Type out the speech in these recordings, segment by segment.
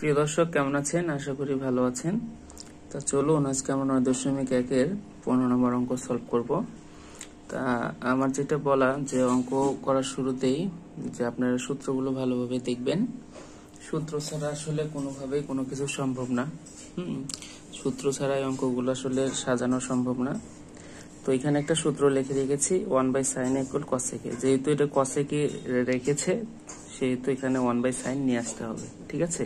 প্রিয় দর্শক, কেমন আছেন? আশা করি ভালো আছেন। তা চলুন আজকে আমরা 9.1-এর 15 নম্বর অঙ্ক সলভ করব। তা আমার যেটা বলা যে অঙ্ক করার শুরুতেই যে আপনারা সূত্রগুলো ভালোভাবে দেখবেন। সূত্র ছাড়া আসলে কোনোভাবেই কোনো কিছু সম্ভব না। সূত্র ছাড়া এই অঙ্কগুলো আসলে সাজানো সম্ভব না। তো এখানে একটা সূত্র লিখে রেখেছি 1/sin a = cosec a। যেহেতু এটা cosec a রেখেছে সেহেতু এখানে 1/sin নিয়ে আসতে হবে, ঠিক আছে।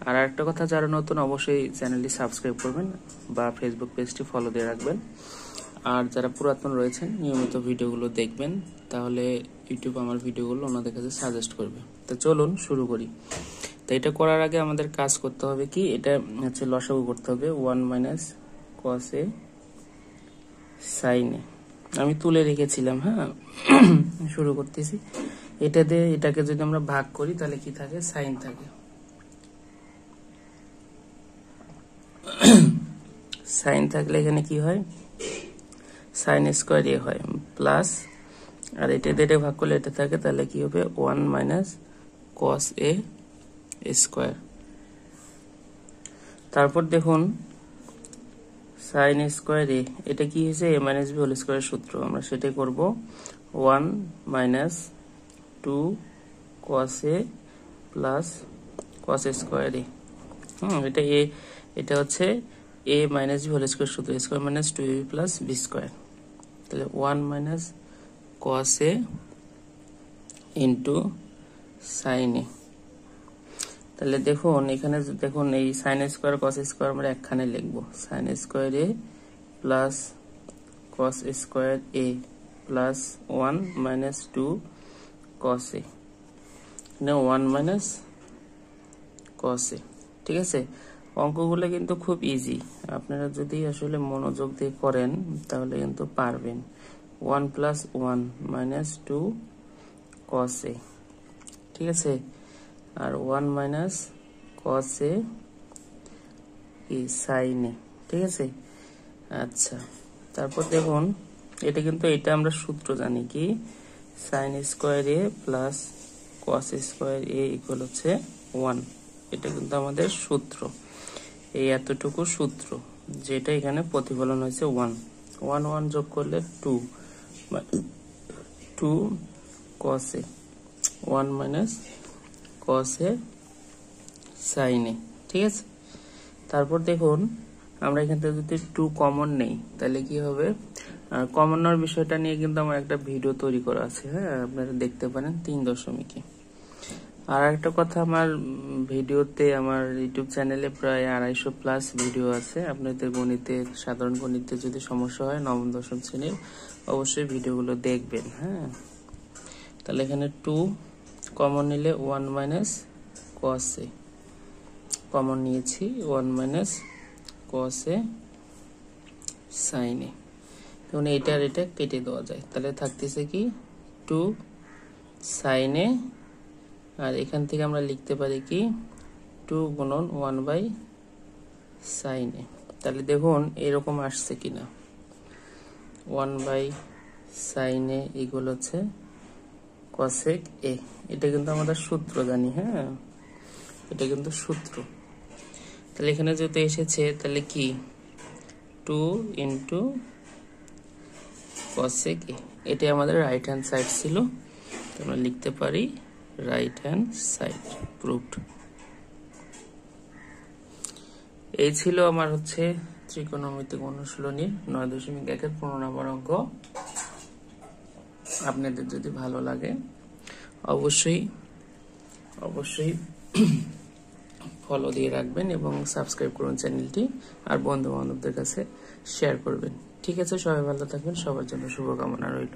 আর একটা কথা, যারা নতুন অবশ্যই চ্যানেলটি সাবস্ক্রাইব করবেন বা ফেসবুক পেজটি ফলো দিয়ে রাখবেন। আর যারা পুরাতন রয়েছেন নিয়মিত ভিডিওগুলো দেখবেন, তাহলে ইউটিউব আমার ভিডিওগুলো ওনাদের কাছে সাজেস্ট করবে। তো চলুন শুরু করি। তো এটা করার আগে আমাদের কাজ করতে হবে কি, এটা হচ্ছে লসাগু করতে হবে 1 - cos a sin a। আমি তুলে রেখেছিলাম, হ্যাঁ। শুরু করতেছি। এটা দিয়ে এটাকে যদি আমরা ভাগ করি তাহলে কি থাকে, সাইন থাকে। সাইন থাকলে এখানে কি হয়, সাইন স্কোয়ার এ হয় প্লাস, আর এটা দিয়ে ভাগ করলে এটা থাকে, তাহলে কি হবে 1 - cos a স্কোয়ার। তারপর দেখুন সাইন স্কোয়ার এ, এটা কি হয়েছে, a - b হোল স্কোয়ারের সূত্র, আমরা সেটাই করব। 1 - 2 cos a plus cos square A. এটা এ, এটা হচ্ছে a - b হোল স্কোয়ার সূত্র, square minus 2ab plus b square. তাহলে 1 - cos a into sine A. তাহলে দেখুন এখানে দেখুন এই সাইন স্কোয়ার কস স্কোয়ার আমরা একখানে লিখবো, sine square A plus cos square A plus 1 - 2 cos a, 1 - cos a, ঠিক আছে। অঙ্কগুলো কিন্তু খুব ইজি, আপনারা যদি আসলে মনোযোগ দিয়ে করেন তাহলে কিন্তু পারবেন। 1 + 1 - 2 cos a, ঠিক আছে। আর 1 - cos a sin a, ঠিক আছে। আচ্ছা, তারপর দেখুন এটা কিন্তু এটা আমরা সূত্র জানি কি, sin square a plus cos square a equal হচ্ছে 1। এটা কিন্তু আমাদের সূত্র, এই এতটুকু সূত্র, যেটা এখানে প্রতিফলন হয়েছে 1 1 যোগ করলে 2 cos a, 1 - cos a sin a, ঠিক আছে। তারপর দেখুন আমরা এখান থেকে যদি 2 কমন নেই তাহলে কি হবে, কমন নেওয়ার বিষয়টা নিয়ে কিন্তু আমার একটা ভিডিও তৈরি করা আছে, হ্যাঁ, আপনারা দেখতে পারেন 3.এ। আর একটা কথা, আমার ভিডিওতে আমার ইউটিউব চ্যানেলে প্রায় 250+ ভিডিও আছে। আপনাদের গণিতে, সাধারণ গণিতে যদি সমস্যা হয় নবম দশম শ্রেণীর, অবশ্যই ভিডিওগুলো দেখবেন, হ্যাঁ। তাহলে এখানে 2 কমন নিলে 1 - cos a কমন নিয়েছি, 1 - cos a sin a। তখন এটা আর এটা কেটে দেওয়া যায়, তাহলে থাকতেছে কি 2 sin a, আর এখান থেকে আমরা লিখতে পারি কি 2 গুণন 1/sin a। তাহলে দেখুন এরকম আসছে কিনা, 1/sin a ইকুয়াল হচ্ছে cosec a। এটা কিন্তু আমাদের সূত্র জানি, হ্যাঁ, এটা কিন্তু সূত্র। তাহলে এখানে যেহেতু এসেছে তাহলে কি 2 × cosec a, এটা আমাদের রাইট হ্যান্ড সাইড ছিল, আমরা লিখতে পারি রাইট হ্যান্ড সাইড প্রুভড। এই ছিল আমার হচ্ছে ত্রিকোণমিতিক অনুশীলনীর 9.1-এর 15 নম্বর অঙ্ক। আপনাদের যদি ভালো লাগে অবশ্যই ফলো দিয়ে রাখবেন এবং সাবস্ক্রাইব করুন চ্যানেলটি, আর বন্ধু বান্ধবদের কাছে শেয়ার করবেন, ঠিক আছে। সবাই ভালো থাকবেন, সবার জন্য শুভকামনা রইল।